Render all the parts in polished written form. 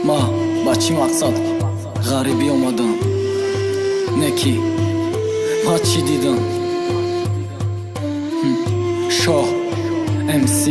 ما با چی مقصد غریبی اومدم نکی ما چی دیدم شاه MC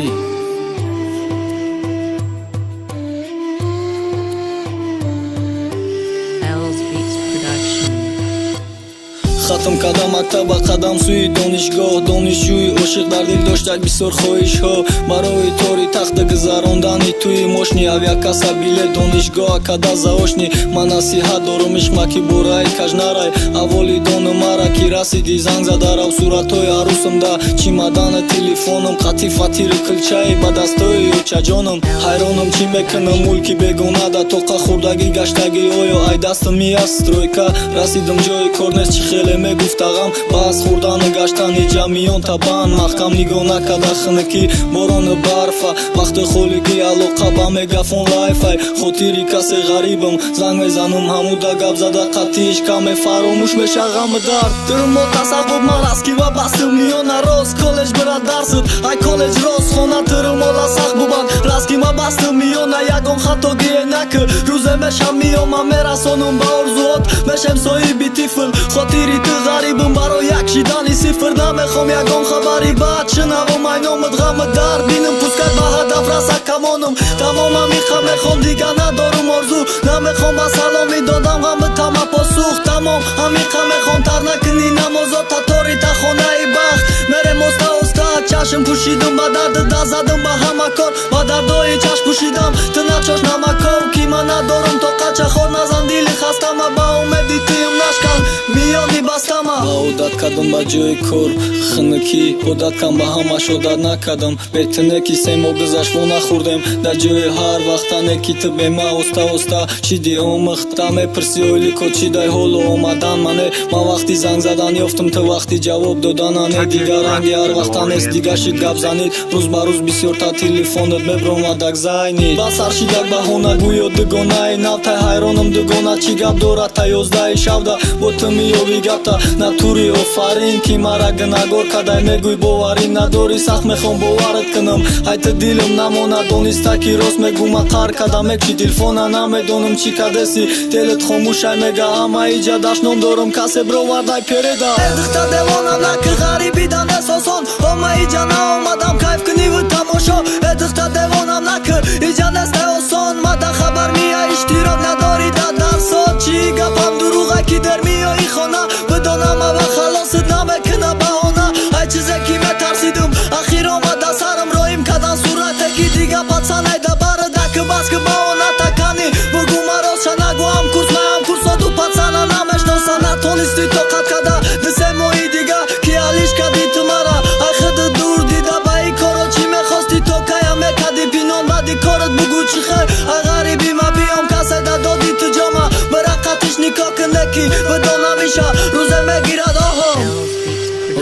خاتم کردم مکتب و قدم سوی دانشگاه دانشجوی عاشق در دل داشتک بسیار خواهش ها برای طوری تخت گذراندنی توی ماشینی авиакасса билет донишгоҳ када заошни ман насиҳат дорум ишмаки бурай каж нарай аввали дону мара ки расиди занг задарав суратҳои арӯсамда чимадана телефоном қати фатири қилчаи ба дастҳои ёчаҷонам ҳайронам чӣ мекунам мулки бегонада тоқа хурдагӣ гаштагӣ оё ай дастами аст стройка расидам ҷои кор нест чӣ хеле мегуфтағам баъз хурдану гаштани ҷамъиён табан маҳкам нигоҳ накарда хунуки борону барфа вақти холигӣ алоқа ба мегафон лайфай хотири касе ғарибам занг мезанам ҳамуда гап зада қатиш каме фаромӯш мешавам дард дурмо тасаввур мараст ки ва басти миёна рост коллеҷ бира дарсуд ай коллеҷ рост хона турмола сахт бубанд раст ки ма басти миёна ягон хато гие накр рӯзе мешам миёма мерасонум ба орзуот мешам соҳиби тифл хотири ту ғарибам барои як шидани сифр намехом ягон хабари баъд шинавам айномад ғаму дард бинам пускай ба ҳадаф раса камонам тамомам иқа мехом дига надорум орзу намехом ба саломи додам ғаму тама посух тамом ҳамиқа мехом тар накунӣ намозот татори тахонаи бахт мерем оста оста чашм пӯшидам ба дарду даст задам ба ҳама кор ба дардои чашм пӯшидам ту начош намаков ки ман надорум тоқача хор назан дили хастама ба умеди тиюм нашкан миёни бастама одат кардам ба ҷои кор хунукӣ одат кам ба ҳамаш одат накардам бетине ки семо гузашт во нахӯрдем дар ҷои ҳар вақтане ки ту бема оста оста чиди омӯхта мепурси ойлико чи дай ҳолу омадан мане ман вақти занг задан ёфтам ту вақти ҷавоб доданане дигар ранги ҳар вақта нест дига шид гап занид рӯз ба рӯз бисёртар телефонот мебромадак зайнид ба сар шидак баҳона гӯё дугонаи навтай ҳайронам дугона чӣ гап дорад та 11 шавда бо ту миёви гапта натури офарин ки мара гунагор кадай мегӯй боварӣ надорӣ сахт мехом боварат кунам ай ту дилам намонад дониста ки рост мегӯма қар кадам мекчи телефона намедонам чӣ кадеси телет хомӯшай мега ҳамаи ҷа дашном дорам касе бровардай переда эдихта девонам наки ғарибидан эсосон ҳомаи ҷа наомадам кайф куниву тамошо эдихта девонам накр иҷа нест осон мада хабар мия иштирок надорӣ дар дарсот чӣ гапам дуруға ки дер миёи хона бидонам ава халосит намекуна баҳона ай чизе ки метарсидум ахир омада сарам роим кадан сурате ки дига пацанайда барадаки баски баҳона такани бугу марост шанагӯам курс маам курсоду пацана намешноса натонисти тоқат када дусемои дига ки алиш кади ту мара ай худу дур дида ба и коро чӣ мехости то кая мекади пинон баъди корот бугу чӣ хел ай ғариби ма биём каседа доди ту ҷома бира қатиш никоҳ кунеки бидонам иша рӯзе мегирад оҳо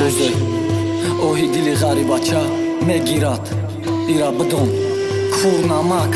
рӯзе оҳи дили ғарибача мегирад ира бидон кур намак